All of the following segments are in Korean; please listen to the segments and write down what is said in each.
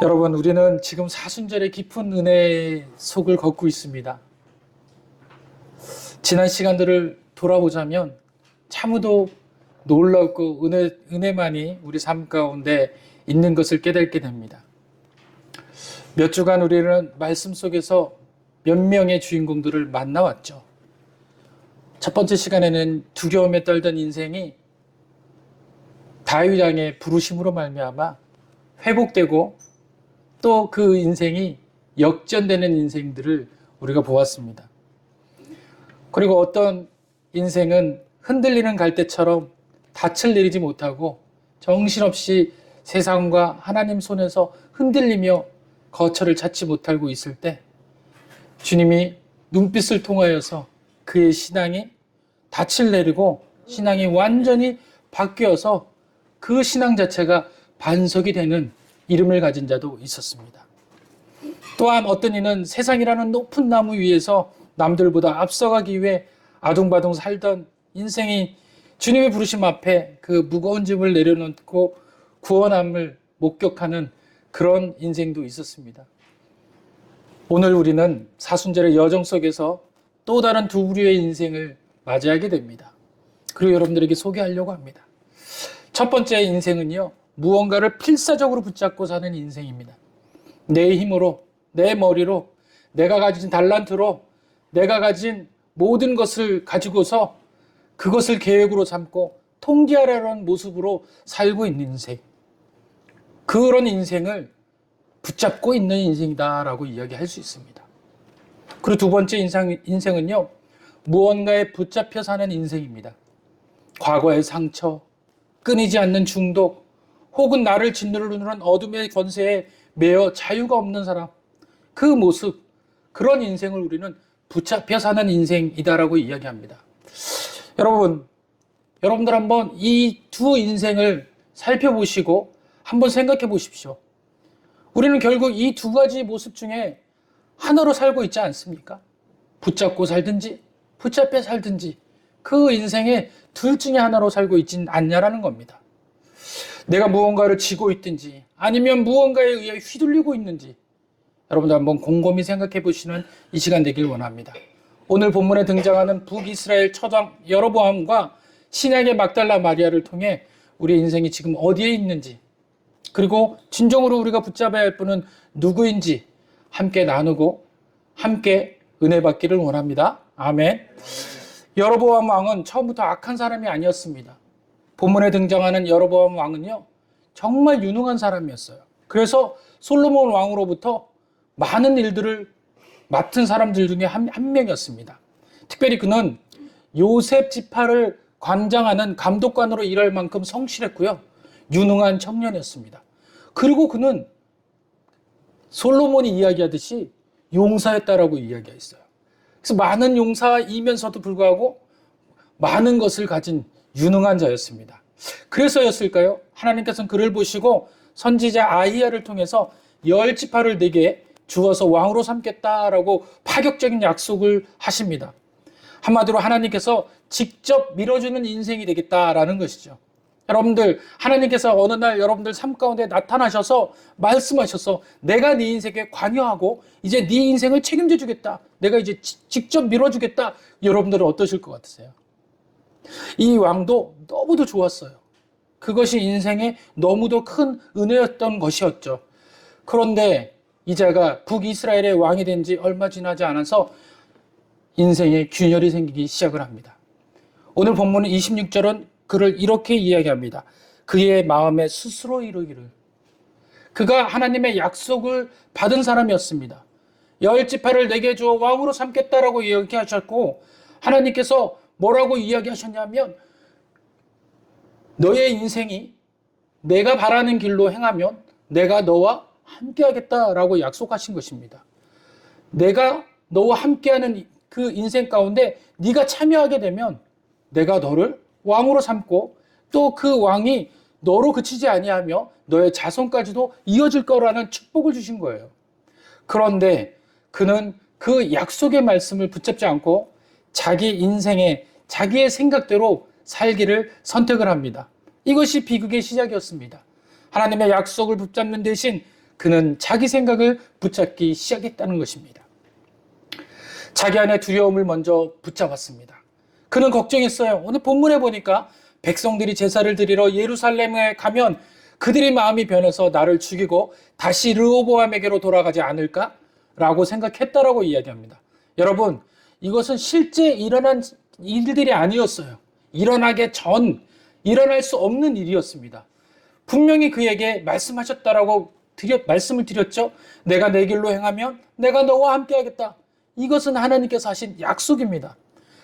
여러분, 우리는 지금 사순절의 깊은 은혜 속을 걷고 있습니다. 지난 시간들을 돌아보자면 참으로 놀랍고 은혜만이 우리 삶 가운데 있는 것을 깨닫게 됩니다. 몇 주간 우리는 말씀 속에서 몇 명의 주인공들을 만나왔죠. 첫 번째 시간에는 두려움에 떨던 인생이 다윗 왕의 부르심으로 말미암아 회복되고 또 그 인생이 역전되는 인생들을 우리가 보았습니다. 그리고 어떤 인생은 흔들리는 갈대처럼 닻을 내리지 못하고 정신없이 세상과 하나님 손에서 흔들리며 거처를 찾지 못하고 있을 때 주님이 눈빛을 통하여서 그의 신앙이 닻을 내리고 신앙이 완전히 바뀌어서 그 신앙 자체가 반석이 되는 이름을 가진 자도 있었습니다. 또한 어떤 이는 세상이라는 높은 나무 위에서 남들보다 앞서가기 위해 아둥바둥 살던 인생이 주님의 부르심 앞에 그 무거운 짐을 내려놓고 구원함을 목격하는 그런 인생도 있었습니다. 오늘 우리는 사순절의 여정 속에서 또 다른 두 부류의 인생을 맞이하게 됩니다. 그리고 여러분들에게 소개하려고 합니다. 첫 번째 인생은요, 무언가를 필사적으로 붙잡고 사는 인생입니다. 내 힘으로, 내 머리로, 내가 가진 달란트로, 내가 가진 모든 것을 가지고서 그것을 계획으로 삼고 통제하려는 모습으로 살고 있는 인생. 그런 인생을 붙잡고 있는 인생이다라고 이야기할 수 있습니다. 그리고 두 번째 인생은요, 무언가에 붙잡혀 사는 인생입니다. 과거의 상처, 끊이지 않는 중독, 혹은 나를 짓누르는 어둠의 권세에 매여 자유가 없는 사람, 그 모습, 그런 인생을 우리는 붙잡혀 사는 인생이다라고 이야기합니다. 여러분들 한번 이 두 인생을 살펴보시고 한번 생각해 보십시오. 우리는 결국 이 두 가지 모습 중에 하나로 살고 있지 않습니까? 붙잡고 살든지 붙잡혀 살든지 그 인생의 둘 중에 하나로 살고 있진 않냐라는 겁니다. 내가 무언가를 쥐고 있든지 아니면 무언가에 의해 휘둘리고 있는지 여러분들 한번 곰곰이 생각해 보시는 이 시간 되길 원합니다. 오늘 본문에 등장하는 북이스라엘 처장 여로보암과 신약의 막달라 마리아를 통해 우리의 인생이 지금 어디에 있는지, 그리고 진정으로 우리가 붙잡아야 할 분은 누구인지 함께 나누고 함께 은혜 받기를 원합니다. 아멘. 여로보암 왕은 처음부터 악한 사람이 아니었습니다. 본문에 등장하는 여로보암 왕은요, 정말 유능한 사람이었어요. 그래서 솔로몬 왕으로부터 많은 일들을 맡은 사람들 중에 한 명이었습니다. 특별히 그는 요셉 지파를 관장하는 감독관으로 일할 만큼 성실했고요, 유능한 청년이었습니다. 그리고 그는 솔로몬이 이야기하듯이 용사였다라고 이야기했어요. 그래서 많은 용사이면서도 불구하고 많은 것을 가진 유능한 자였습니다. 그래서였을까요? 하나님께서는 그를 보시고 선지자 아히야를 통해서 10지파를 내게 주어서 왕으로 삼겠다라고 파격적인 약속을 하십니다. 한마디로 하나님께서 직접 밀어주는 인생이 되겠다라는 것이죠. 여러분들, 하나님께서 어느 날 여러분들 삶 가운데 나타나셔서 말씀하셔서 내가 네 인생에 관여하고 이제 네 인생을 책임져 주겠다, 내가 이제 직접 밀어주겠다, 여러분들은 어떠실 것 같으세요? 이 왕도 너무도 좋았어요. 그것이 인생에 너무도 큰 은혜였던 것이었죠. 그런데 이자가 북이스라엘의 왕이 된 지 얼마 지나지 않아서 인생에 균열이 생기기 시작을 합니다. 오늘 본문은 26절은 그를 이렇게 이야기합니다. 그의 마음에 스스로 이르기를. 그가 하나님의 약속을 받은 사람이었습니다. 10지파를 내게 주어 왕으로 삼겠다라고 이야기하셨고, 하나님께서 뭐라고 이야기하셨냐면, 너의 인생이 내가 바라는 길로 행하면 내가 너와 함께하겠다라고 약속하신 것입니다. 내가 너와 함께하는 그 인생 가운데 네가 참여하게 되면 내가 너를 왕으로 삼고 또 그 왕이 너로 그치지 아니하며 너의 자손까지도 이어질 거라는 축복을 주신 거예요. 그런데 그는 그 약속의 말씀을 붙잡지 않고 자기 인생에 자기의 생각대로 살기를 선택을 합니다. 이것이 비극의 시작이었습니다. 하나님의 약속을 붙잡는 대신 그는 자기 생각을 붙잡기 시작했다는 것입니다. 자기 안에 두려움을 먼저 붙잡았습니다. 그는 걱정했어요. 오늘 본문에 보니까 백성들이 제사를 드리러 예루살렘에 가면 그들의 마음이 변해서 나를 죽이고 다시 르호보암에게로 돌아가지 않을까라고 생각했다라고 이야기합니다. 여러분, 이것은 실제 일어난 일들이 아니었어요. 일어나기 전 일어날 수 없는 일이었습니다. 분명히 그에게 말씀하셨다라고 말씀을 드렸죠. 내가 내 길로 행하면 내가 너와 함께하겠다. 이것은 하나님께서 하신 약속입니다.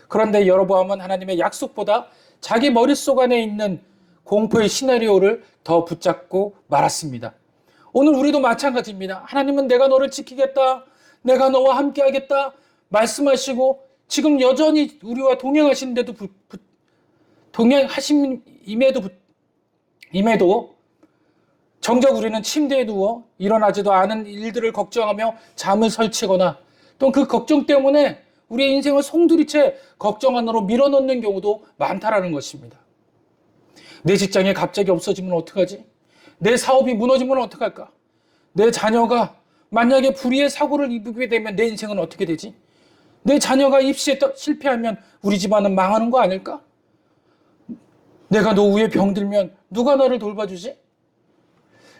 그런데 여로보암은 하나님의 약속보다 자기 머릿속 안에 있는 공포의 시나리오를 더 붙잡고 말았습니다. 오늘 우리도 마찬가지입니다. 하나님은 내가 너를 지키겠다. 내가 너와 함께하겠다. 말씀하시고 지금 여전히 우리와 동행하시는데도 임에도 정작 우리는 침대에 누워 일어나지도 않은 일들을 걱정하며 잠을 설치거나 또 그 걱정 때문에 우리의 인생을 송두리째 걱정 안으로 밀어넣는 경우도 많다라는 것입니다. 내 직장이 갑자기 없어지면 어떡하지? 내 사업이 무너지면 어떡할까? 내 자녀가 만약에 불의의 사고를 입게 되면 내 인생은 어떻게 되지? 내 자녀가 입시에 실패하면 우리 집안은 망하는 거 아닐까? 내가 노후에 병들면 누가 나를 돌봐주지?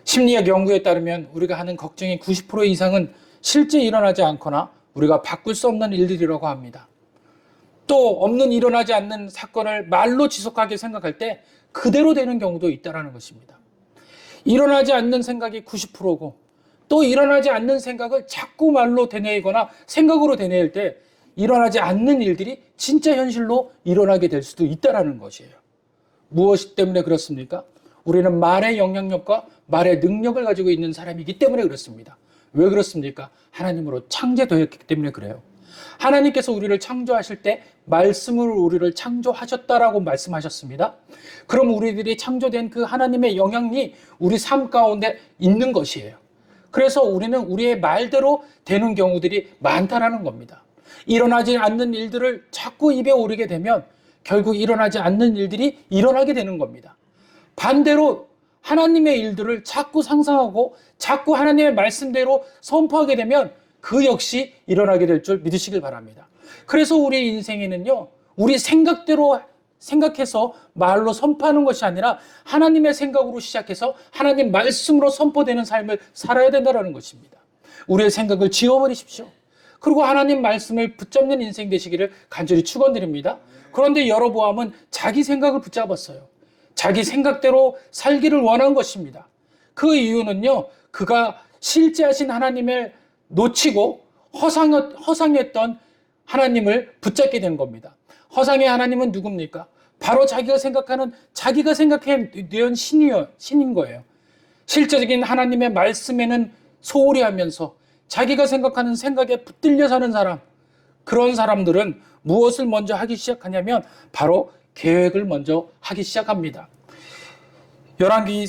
심리학 연구에 따르면 우리가 하는 걱정의 90% 이상은 실제 일어나지 않거나 우리가 바꿀 수 없는 일들이라고 합니다. 또 일어나지 않는 사건을 말로 지속하게 생각할 때 그대로 되는 경우도 있다는 것입니다. 일어나지 않는 생각이 90%고 또 일어나지 않는 생각을 자꾸 말로 되뇌이거나 생각으로 되뇌일 때 일어나지 않는 일들이 진짜 현실로 일어나게 될 수도 있다는 것이에요. 무엇 때문에 그렇습니까? 우리는 말의 영향력과 말의 능력을 가지고 있는 사람이기 때문에 그렇습니다. 왜 그렇습니까? 하나님으로 창조되었기 때문에 그래요. 하나님께서 우리를 창조하실 때 말씀으로 우리를 창조하셨다라고 말씀하셨습니다. 그럼 우리들이 창조된 그 하나님의 영향이 우리 삶 가운데 있는 것이에요. 그래서 우리는 우리의 말대로 되는 경우들이 많다라는 겁니다. 일어나지 않는 일들을 자꾸 입에 오르게 되면 결국 일어나지 않는 일들이 일어나게 되는 겁니다. 반대로 하나님의 일들을 자꾸 상상하고 자꾸 하나님의 말씀대로 선포하게 되면 그 역시 일어나게 될 줄 믿으시길 바랍니다. 그래서 우리 인생에는요, 우리 생각대로 생각해서 말로 선포하는 것이 아니라 하나님의 생각으로 시작해서 하나님 말씀으로 선포되는 삶을 살아야 된다는 것입니다. 우리의 생각을 지워버리십시오. 그리고 하나님 말씀을 붙잡는 인생 되시기를 간절히 축원드립니다. 그런데 여로보암은 자기 생각을 붙잡았어요. 자기 생각대로 살기를 원한 것입니다. 그 이유는요, 그가 실제 하신 하나님을 놓치고 허상했던 하나님을 붙잡게 된 겁니다. 허상의 하나님은 누굽니까? 바로 자기가 생각해낸 신인 거예요. 실제적인 하나님의 말씀에는 소홀히 하면서 자기가 생각하는 생각에 붙들려 사는 사람, 그런 사람들은 무엇을 먼저 하기 시작하냐면 바로 계획을 먼저 하기 시작합니다. 열왕기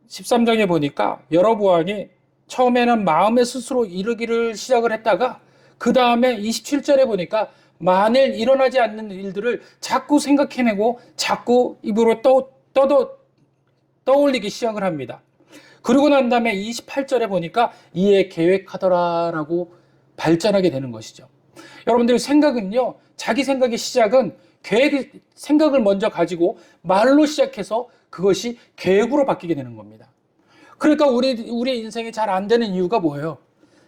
13장에 보니까 여로보암이 처음에는 마음에 스스로 이르기를 시작을 했다가 그 다음에 27절에 보니까 만일 일어나지 않는 일들을 자꾸 생각해내고 자꾸 입으로 떠올리기 시작을 합니다. 그러고 난 다음에 28절에 보니까 이에 계획하더라라고 발전하게 되는 것이죠. 여러분들 생각은요, 자기 생각의 시작은 생각을 먼저 가지고 말로 시작해서 그것이 계획으로 바뀌게 되는 겁니다. 그러니까 우리 인생이 잘 안 되는 이유가 뭐예요?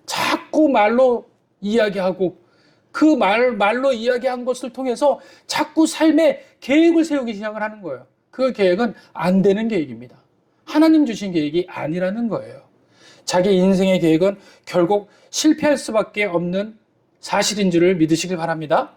자꾸 말로 이야기하고 그 말로 이야기한 것을 통해서 자꾸 삶의 계획을 세우기 시작을 하는 거예요. 그 계획은 안 되는 계획입니다. 하나님 주신 계획이 아니라는 거예요. 자기 인생의 계획은 결국 실패할 수밖에 없는 사실인 줄을 믿으시길 바랍니다.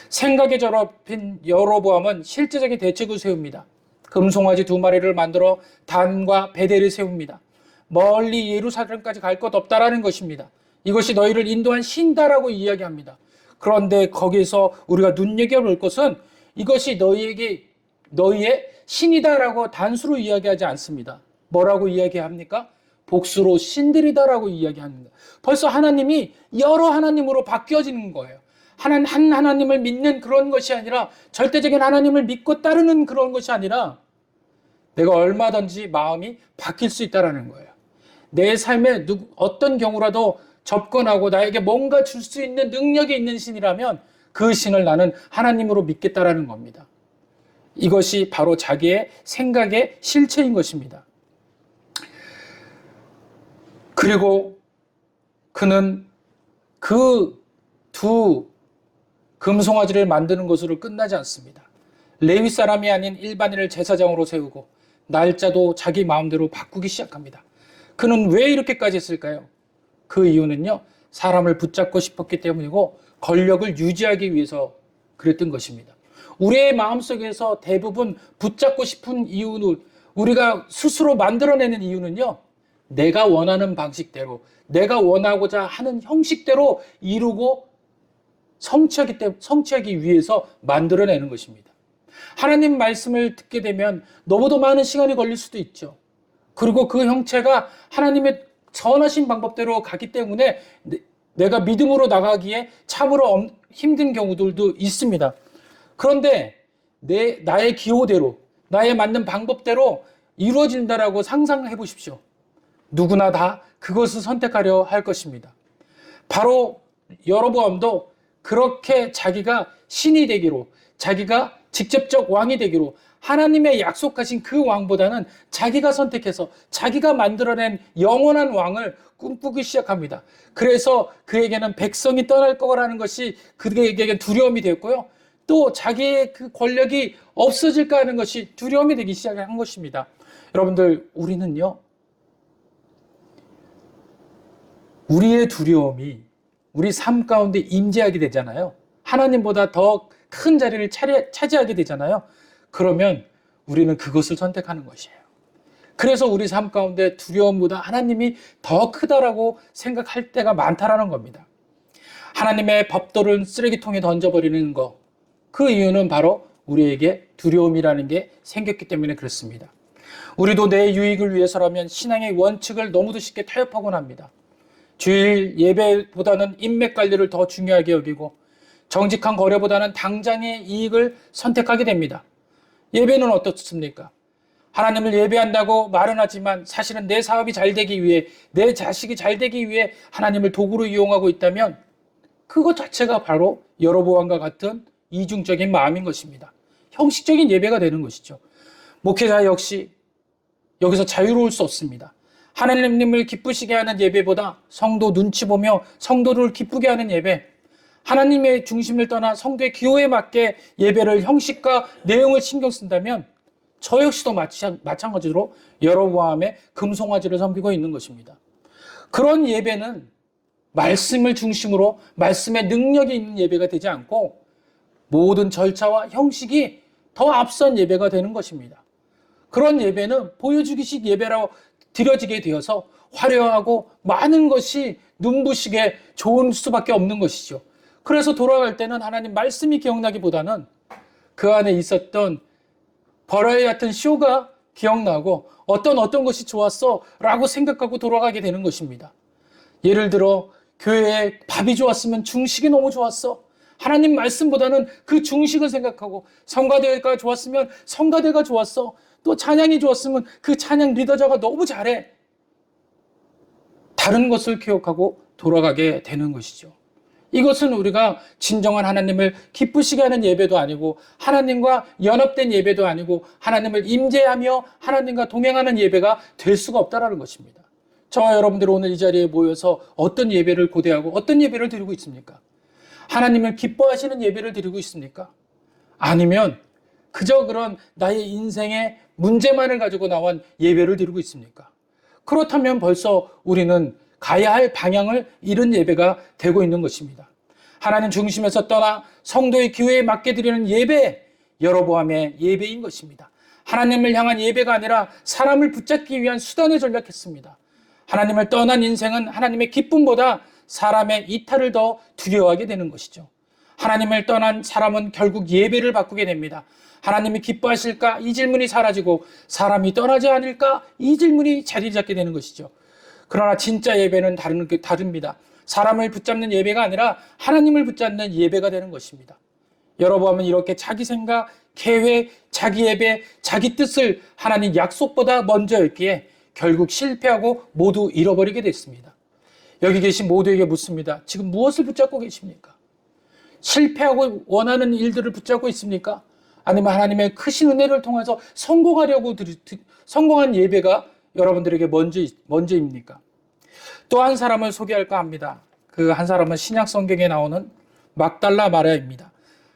생각에 저럽힌 여로보암은 실제적인 대책을 세웁니다. 금송아지 2마리를 만들어 단과 베델을 세웁니다. 멀리 예루살렘까지 갈 것 없다라는 것입니다. 이것이 너희를 인도한 신다라고 이야기합니다. 그런데 거기서 우리가 눈여겨볼 것은 이것이 너희의 신이다라고 단수로 이야기하지 않습니다. 뭐라고 이야기합니까? 복수로 신들이다라고 이야기합니다. 벌써 하나님이 여러 하나님으로 바뀌어지는 거예요. 한 하나님을 믿는 그런 것이 아니라 절대적인 하나님을 믿고 따르는 그런 것이 아니라 내가 얼마든지 마음이 바뀔 수 있다는 거예요. 내 삶에 어떤 경우라도 접근하고 나에게 뭔가 줄 수 있는 능력이 있는 신이라면 그 신을 나는 하나님으로 믿겠다라는 겁니다. 이것이 바로 자기의 생각의 실체인 것입니다. 그리고 그는 그 두 금송아지를 만드는 것으로 끝나지 않습니다. 레위 사람이 아닌 일반인을 제사장으로 세우고 날짜도 자기 마음대로 바꾸기 시작합니다. 그는 왜 이렇게까지 했을까요? 그 이유는요, 사람을 붙잡고 싶었기 때문이고 권력을 유지하기 위해서 그랬던 것입니다. 우리의 마음속에서 대부분 붙잡고 싶은 이유는, 우리가 스스로 만들어내는 이유는요, 내가 원하는 방식대로, 내가 원하고자 하는 형식대로 이루고 성취하기 위해서 만들어내는 것입니다. 하나님 말씀을 듣게 되면 너무도 많은 시간이 걸릴 수도 있죠. 그리고 그 형체가 하나님의 선하신 방법대로 가기 때문에 내가 믿음으로 나가기에 참으로 힘든 경우들도 있습니다. 그런데 나의 기호대로, 나의 맞는 방법대로 이루어진다라고 상상해 보십시오. 누구나 다 그것을 선택하려 할 것입니다. 바로 여로보암도 그렇게 자기가 신이 되기로, 자기가 직접적 왕이 되기로, 하나님의 약속하신 그 왕보다는 자기가 선택해서 자기가 만들어낸 영원한 왕을 꿈꾸기 시작합니다. 그래서 그에게는 백성이 떠날 거라는 것이 그에게는 두려움이 되었고요. 또 자기의 그 권력이 없어질까 하는 것이 두려움이 되기 시작한 것입니다. 여러분들, 우리는요, 우리의 두려움이 우리 삶 가운데 임재하게 되잖아요. 하나님보다 더 큰 자리를 차지하게 되잖아요. 그러면 우리는 그것을 선택하는 것이에요. 그래서 우리 삶 가운데 두려움보다 하나님이 더 크다라고 생각할 때가 많다라는 겁니다. 하나님의 법도를 쓰레기통에 던져버리는 것, 그 이유는 바로 우리에게 두려움이라는 게 생겼기 때문에 그렇습니다. 우리도 내 유익을 위해서라면 신앙의 원칙을 너무도 쉽게 타협하곤 합니다. 주일 예배보다는 인맥 관리를 더 중요하게 여기고 정직한 거래보다는 당장의 이익을 선택하게 됩니다. 예배는 어떻습니까? 하나님을 예배한다고 말은 하지만 사실은 내 사업이 잘 되기 위해, 내 자식이 잘 되기 위해 하나님을 도구로 이용하고 있다면 그것 자체가 바로 여로보암과 같은 이중적인 마음인 것입니다. 형식적인 예배가 되는 것이죠. 목회자 역시 여기서 자유로울 수 없습니다. 하나님을 기쁘시게 하는 예배보다 성도 눈치 보며 성도를 기쁘게 하는 예배, 하나님의 중심을 떠나 성도의 기호에 맞게 예배를 형식과 내용을 신경 쓴다면 저 역시도 마찬가지로 여로보암의 금송아지를 섬기고 있는 것입니다. 그런 예배는 말씀을 중심으로 말씀의 능력이 있는 예배가 되지 않고 모든 절차와 형식이 더 앞선 예배가 되는 것입니다. 그런 예배는 보여주기식 예배라고 드려지게 되어서 화려하고 많은 것이 눈부시게 좋은 수밖에 없는 것이죠. 그래서 돌아갈 때는 하나님 말씀이 기억나기보다는 그 안에 있었던 버라이 같은 쇼가 기억나고 어떤 것이 좋았어 라고 생각하고 돌아가게 되는 것입니다. 예를 들어 교회에 밥이 좋았으면 중식이 너무 좋았어. 하나님 말씀보다는 그 중식을 생각하고, 성가대가 좋았으면 성가대가 좋았어. 또 찬양이 좋았으면 그 찬양 리더자가 너무 잘해. 다른 것을 기억하고 돌아가게 되는 것이죠. 이것은 우리가 진정한 하나님을 기쁘시게 하는 예배도 아니고, 하나님과 연합된 예배도 아니고, 하나님을 임재하며 하나님과 동행하는 예배가 될 수가 없다는 것입니다. 저와 여러분들 오늘 이 자리에 모여서 어떤 예배를 고대하고 어떤 예배를 드리고 있습니까? 하나님을 기뻐하시는 예배를 드리고 있습니까? 아니면 그저 그런 나의 인생의 문제만을 가지고 나온 예배를 드리고 있습니까? 그렇다면 벌써 우리는 가야 할 방향을 잃은 예배가 되고 있는 것입니다. 하나님 중심에서 떠나 성도의 기회에 맞게 드리는 예배, 여로보암의 예배인 것입니다. 하나님을 향한 예배가 아니라 사람을 붙잡기 위한 수단을 전략했습니다. 하나님을 떠난 인생은 하나님의 기쁨보다 사람의 이탈을 더 두려워하게 되는 것이죠. 하나님을 떠난 사람은 결국 예배를 바꾸게 됩니다. 하나님이 기뻐하실까? 이 질문이 사라지고 사람이 떠나지 않을까? 이 질문이 자리 잡게 되는 것이죠. 그러나 진짜 예배는 다릅니다. 사람을 붙잡는 예배가 아니라 하나님을 붙잡는 예배가 되는 것입니다. 여러보암은 이렇게 자기 생각, 계획, 자기 예배, 자기 뜻을 하나님 약속보다 먼저 했기에 결국 실패하고 모두 잃어버리게 됐습니다. 여기 계신 모두에게 묻습니다. 지금 무엇을 붙잡고 계십니까? 실패하고 원하는 일들을 붙잡고 있습니까? 아니면 하나님의 크신 은혜를 통해서 성공한 예배가 여러분들에게 먼저입니까? 또 한 사람을 소개할까 합니다. 그 한 사람은 신약 성경에 나오는 막달라 마리아입니다.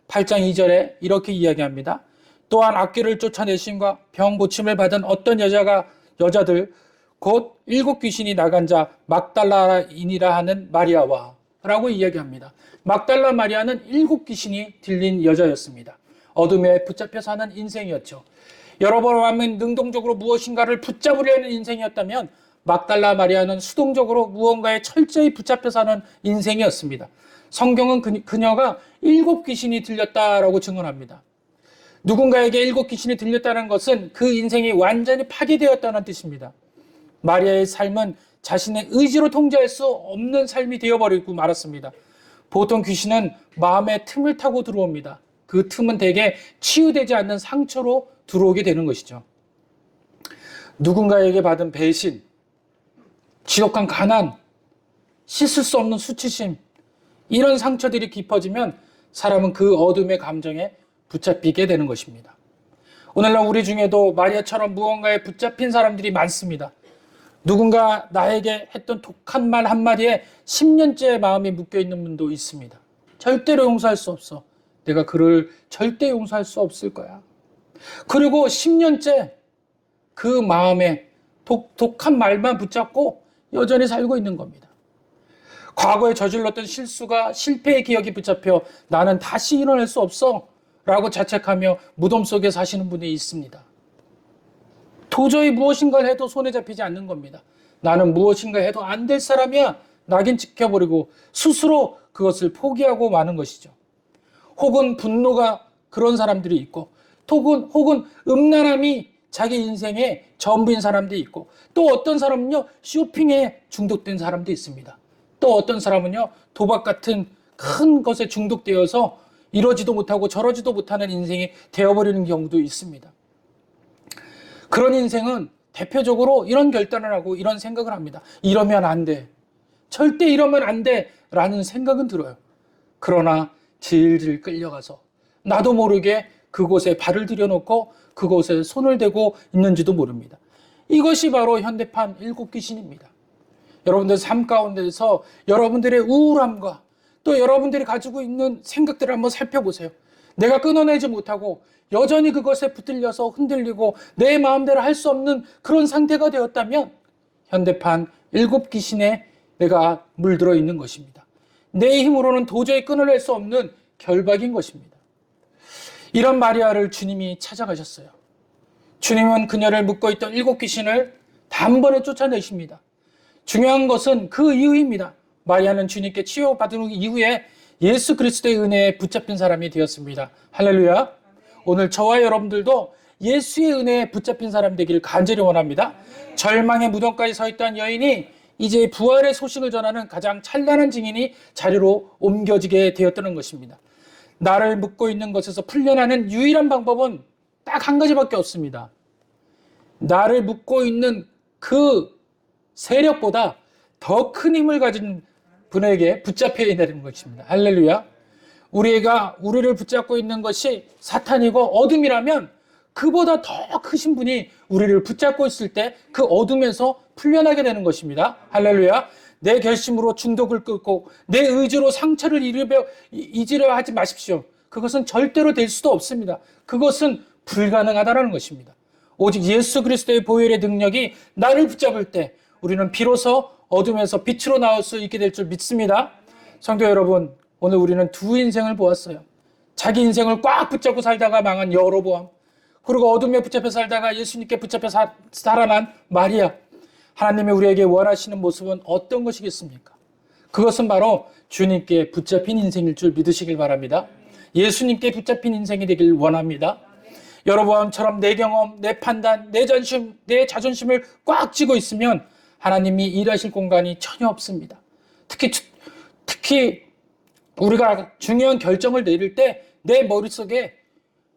8장 2절에 이렇게 이야기합니다. 또한 악귀를 쫓아내심과 병 고침을 받은 어떤 여자들 곧 7 귀신이 나간 자 막달라인이라 하는 마리아와 라고 이야기합니다. 막달라 마리아는 7 귀신이 들린 여자였습니다. 어둠에 붙잡혀 사는 인생이었죠. 여러 번 하면 능동적으로 무엇인가를 붙잡으려는 인생이었다면 막달라 마리아는 수동적으로 무언가에 철저히 붙잡혀 사는 인생이었습니다. 성경은 그녀가 7 귀신이 들렸다라고 증언합니다. 누군가에게 7 귀신이 들렸다는 것은 그 인생이 완전히 파괴되었다는 뜻입니다. 마리아의 삶은 자신의 의지로 통제할 수 없는 삶이 되어버리고 말았습니다. 보통 귀신은 마음의 틈을 타고 들어옵니다. 그 틈은 대개 치유되지 않는 상처로 들어오게 되는 것이죠. 누군가에게 받은 배신, 지독한 가난, 씻을 수 없는 수치심, 이런 상처들이 깊어지면 사람은 그 어둠의 감정에 붙잡히게 되는 것입니다. 오늘날 우리 중에도 마리아처럼 무언가에 붙잡힌 사람들이 많습니다. 누군가 나에게 했던 독한 말 한마디에 10년째 마음이 묶여있는 분도 있습니다. 절대로 용서할 수 없어. 내가 그를 절대 용서할 수 없을 거야. 그리고 10년째 그 마음에 독한 말만 붙잡고 여전히 살고 있는 겁니다. 과거에 저질렀던 실수가 실패의 기억이 붙잡혀 나는 다시 일어날 수 없어 라고 자책하며 무덤 속에 사시는 분이 있습니다. 도저히 무엇인가를 해도 손에 잡히지 않는 겁니다. 나는 무엇인가 해도 안 될 사람이야. 낙인 찍혀버리고 스스로 그것을 포기하고 마는 것이죠. 혹은 분노가 그런 사람들이 있고 혹은 음란함이 자기 인생의 전부인 사람도 있고 또 어떤 사람은요 쇼핑에 중독된 사람도 있습니다. 또 어떤 사람은요 도박 같은 큰 것에 중독되어서 이러지도 못하고 저러지도 못하는 인생이 되어버리는 경우도 있습니다. 그런 인생은 대표적으로 이런 결단을 하고 이런 생각을 합니다. 이러면 안 돼. 절대 이러면 안 돼. 라는 생각은 들어요. 그러나 질질 끌려가서 나도 모르게 그곳에 발을 들여놓고 그곳에 손을 대고 있는지도 모릅니다. 이것이 바로 현대판 7 귀신입니다. 여러분들 삶 가운데서 여러분들의 우울함과 또 여러분들이 가지고 있는 생각들을 한번 살펴보세요. 내가 끊어내지 못하고 여전히 그것에 붙들려서 흔들리고 내 마음대로 할 수 없는 그런 상태가 되었다면 현대판 7 귀신에 내가 물들어 있는 것입니다. 내 힘으로는 도저히 끊어낼 수 없는 결박인 것입니다. 이런 마리아를 주님이 찾아가셨어요. 주님은 그녀를 묶고 있던 7 귀신을 단번에 쫓아내십니다. 중요한 것은 그 이유입니다. 마리아는 주님께 치유받은 이후에 예수 그리스도의 은혜에 붙잡힌 사람이 되었습니다. 할렐루야. 오늘 저와 여러분들도 예수의 은혜에 붙잡힌 사람 되기를 간절히 원합니다. 절망의 무덤까지 서 있던 여인이 이제 부활의 소식을 전하는 가장 찬란한 증인이 자리로 옮겨지게 되었다는 것입니다. 나를 묶고 있는 것에서 풀려나는 유일한 방법은 딱 한 가지밖에 없습니다. 나를 묶고 있는 그 세력보다 더 큰 힘을 가진 분에게 붙잡혀야 되는 것입니다. 할렐루야. 우리를 붙잡고 있는 것이 사탄이고 어둠이라면 그보다 더 크신 분이 우리를 붙잡고 있을 때 그 어둠에서 풀려나게 되는 것입니다. 할렐루야. 내 결심으로 중독을 끊고 내 의지로 상처를 잊으려 하지 마십시오. 그것은 절대로 될 수도 없습니다. 그것은 불가능하다는 것입니다. 오직 예수 그리스도의 보혈의 능력이 나를 붙잡을 때 우리는 비로소 어둠에서 빛으로 나올 수 있게 될 줄 믿습니다. 성도 여러분, 오늘 우리는 두 인생을 보았어요. 자기 인생을 꽉 붙잡고 살다가 망한 여로보암, 그리고 어둠에 붙잡혀 살다가 예수님께 붙잡혀 살아난 마리아. 하나님이 우리에게 원하시는 모습은 어떤 것이겠습니까? 그것은 바로 주님께 붙잡힌 인생일 줄 믿으시길 바랍니다. 예수님께 붙잡힌 인생이 되길 원합니다. 여로보암처럼 내 경험, 내 판단, 내 자존심을 꽉 쥐고 있으면 하나님이 일하실 공간이 전혀 없습니다. 특히 우리가 중요한 결정을 내릴 때 내 머릿속에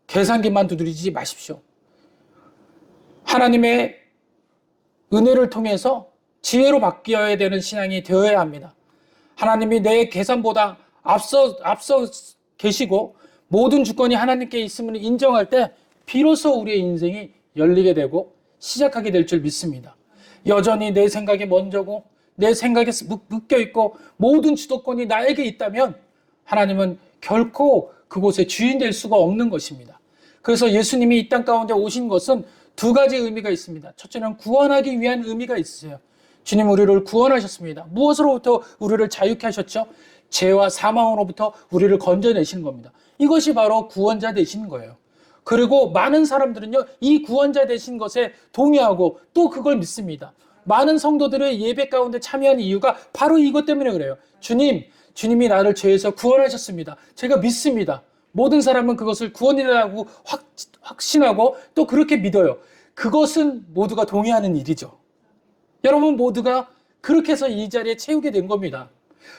계산기만 두드리지 마십시오. 하나님의 은혜를 통해서 지혜로 바뀌어야 되는 신앙이 되어야 합니다. 하나님이 내 계산보다 앞서 계시고 모든 주권이 하나님께 있음을 인정할 때 비로소 우리의 인생이 열리게 되고 시작하게 될 줄 믿습니다. 여전히 내 생각이 먼저고 내 생각에 묶여있고 모든 주도권이 나에게 있다면 하나님은 결코 그곳에 주인 될 수가 없는 것입니다. 그래서 예수님이 이 땅 가운데 오신 것은 두 가지 의미가 있습니다. 첫째는 구원하기 위한 의미가 있으세요. 주님 우리를 구원하셨습니다. 무엇으로부터 우리를 자유케 하셨죠? 죄와 사망으로부터 우리를 건져내신 겁니다. 이것이 바로 구원자 되신 거예요. 그리고 많은 사람들은요, 이 구원자 되신 것에 동의하고 또 그걸 믿습니다. 많은 성도들의 예배 가운데 참여하는 이유가 바로 이것 때문에 그래요. 주님이 나를 죄에서 구원하셨습니다. 제가 믿습니다. 모든 사람은 그것을 구원이라고 확신하고 또 그렇게 믿어요. 그것은 모두가 동의하는 일이죠. 여러분 모두가 그렇게 해서 이 자리에 채우게 된 겁니다.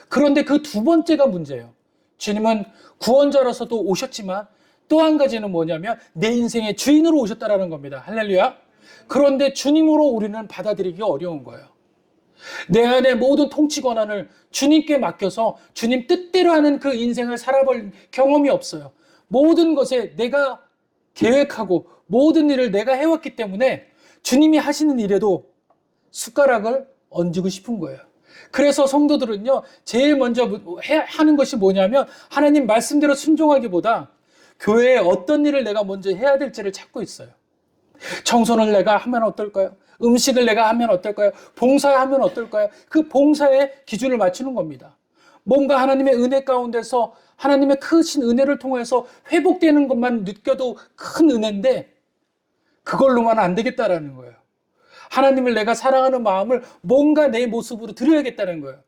그런데 그 두 번째가 문제예요. 주님은 구원자로서도 오셨지만 또 한 가지는 뭐냐면 내 인생의 주인으로 오셨다라는 겁니다. 할렐루야. 그런데 주님으로 우리는 받아들이기 어려운 거예요. 내 안의 모든 통치 권한을 주님께 맡겨서 주님 뜻대로 하는 그 인생을 살아볼 경험이 없어요. 모든 것에 내가 계획하고 모든 일을 내가 해왔기 때문에 주님이 하시는 일에도 숟가락을 얹고 싶은 거예요. 그래서 성도들은요, 제일 먼저 하는 것이 뭐냐면 하나님 말씀대로 순종하기보다 교회에 어떤 일을 내가 먼저 해야 될지를 찾고 있어요. 청소를 내가 하면 어떨까요? 음식을 내가 하면 어떨까요? 봉사하면 어떨까요? 그 봉사의 기준을 맞추는 겁니다. 뭔가 하나님의 은혜 가운데서 하나님의 크신 은혜를 통해서 회복되는 것만 느껴도 큰 은혜인데 그걸로만 안 되겠다라는 거예요. 하나님을 내가 사랑하는 마음을 뭔가 내 모습으로 드려야겠다는 거예요.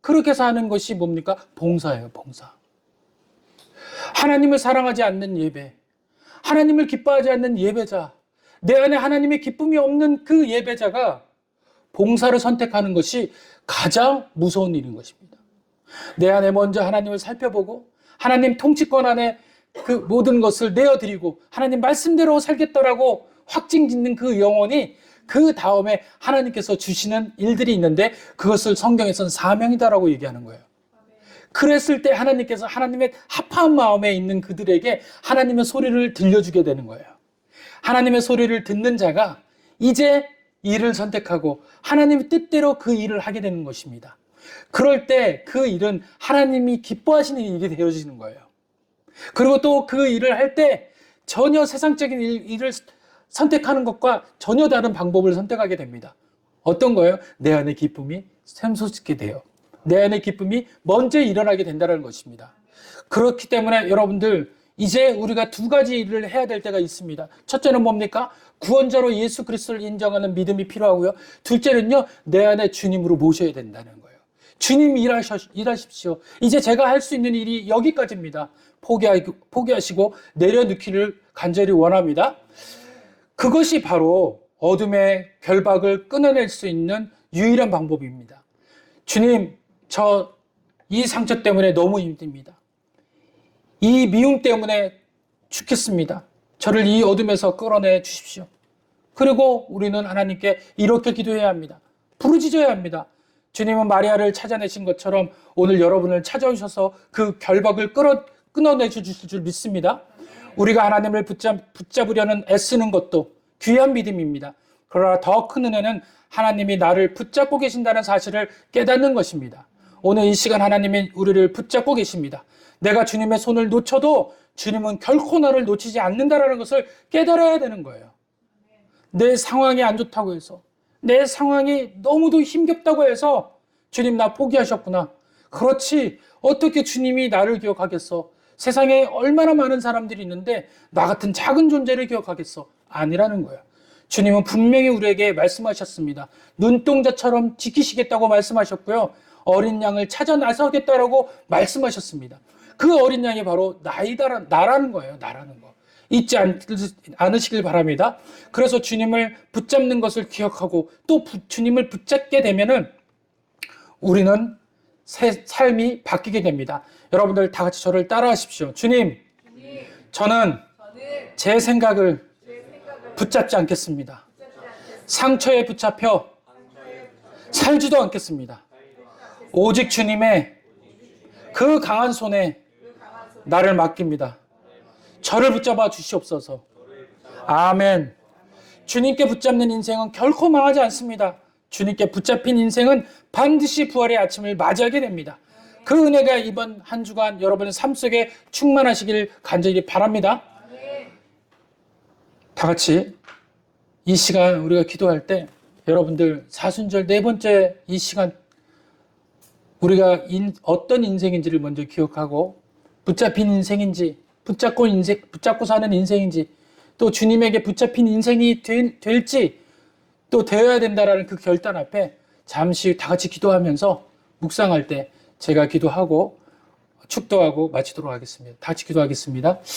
그렇게 해서 하는 것이 뭡니까? 봉사예요, 봉사. 하나님을 사랑하지 않는 예배, 하나님을 기뻐하지 않는 예배자, 내 안에 하나님의 기쁨이 없는 그 예배자가 봉사를 선택하는 것이 가장 무서운 일인 것입니다. 내 안에 먼저 하나님을 살펴보고 하나님 통치권 안에 그 모든 것을 내어드리고 하나님 말씀대로 살겠다라고 확증 짓는 그 영혼이 그 다음에 하나님께서 주시는 일들이 있는데 그것을 성경에서는 사명이다라고 얘기하는 거예요. 그랬을 때 하나님께서 하나님의 합한 마음에 있는 그들에게 하나님의 소리를 들려주게 되는 거예요. 하나님의 소리를 듣는 자가 이제 일을 선택하고 하나님의 뜻대로 그 일을 하게 되는 것입니다. 그럴 때 그 일은 하나님이 기뻐하시는 일이 되어지는 거예요. 그리고 또 그 일을 할 때 전혀 세상적인 일을 선택하는 것과 전혀 다른 방법을 선택하게 됩니다. 어떤 거예요? 내 안의 기쁨이 샘솟게 돼요. 내 안의 기쁨이 먼저 일어나게 된다는 것입니다. 그렇기 때문에 여러분들 이제 우리가 두 가지 일을 해야 될 때가 있습니다. 첫째는 뭡니까? 구원자로 예수 그리스도를 인정하는 믿음이 필요하고요. 둘째는요, 내 안에 주님으로 모셔야 된다는 거예요. 주님 일하십시오. 이제 제가 할 수 있는 일이 여기까지입니다. 포기하시고 내려놓기를 간절히 원합니다. 그것이 바로 어둠의 결박을 끊어낼 수 있는 유일한 방법입니다. 주님, 저 이 상처 때문에 너무 힘듭니다. 이 미움 때문에 죽겠습니다. 저를 이 어둠에서 끌어내 주십시오. 그리고 우리는 하나님께 이렇게 기도해야 합니다. 부르짖어야 합니다. 주님은 마리아를 찾아내신 것처럼 오늘 여러분을 찾아오셔서 그 결박을 끊어내 주실 줄 믿습니다. 우리가 하나님을 붙잡으려는 애쓰는 것도 귀한 믿음입니다. 그러나 더 큰 은혜는 하나님이 나를 붙잡고 계신다는 사실을 깨닫는 것입니다. 오늘 이 시간 하나님이 우리를 붙잡고 계십니다. 내가 주님의 손을 놓쳐도 주님은 결코 나를 놓치지 않는다는 것을 깨달아야 되는 거예요. 내 상황이 안 좋다고 해서, 내 상황이 너무도 힘겹다고 해서 주님 나 포기하셨구나. 그렇지, 어떻게 주님이 나를 기억하겠어? 세상에 얼마나 많은 사람들이 있는데 나 같은 작은 존재를 기억하겠어? 아니라는 거예요. 주님은 분명히 우리에게 말씀하셨습니다. 눈동자처럼 지키시겠다고 말씀하셨고요. 어린 양을 찾아 나서겠다라고 말씀하셨습니다. 그 어린 양이 바로 나라는 거예요. 나라는 거. 잊지 않으시길 바랍니다. 그래서 주님을 붙잡는 것을 기억하고 또 주님을 붙잡게 되면은 우리는 삶이 바뀌게 됩니다. 여러분들 다 같이 저를 따라하십시오. 주님, 저는 제 생각을 붙잡지 않겠습니다. 상처에 붙잡혀 살지도 않겠습니다. 오직 주님의 그 강한 손에 나를 맡깁니다. 저를 붙잡아 주시옵소서. 아멘. 주님께 붙잡는 인생은 결코 망하지 않습니다. 주님께 붙잡힌 인생은 반드시 부활의 아침을 맞이하게 됩니다. 그 은혜가 이번 한 주간 여러분의 삶 속에 충만하시길 간절히 바랍니다. 다 같이 이 시간 우리가 기도할 때 여러분들 사순절 네 번째 이 시간 우리가 어떤 인생인지를 먼저 기억하고 붙잡힌 인생인지 붙잡고 사는 인생인지 또 주님에게 붙잡힌 인생이 될지 또 되어야 된다라는 그 결단 앞에 잠시 다 같이 기도하면서 묵상할 때 제가 기도하고 축도하고 마치도록 하겠습니다. 다 같이 기도하겠습니다.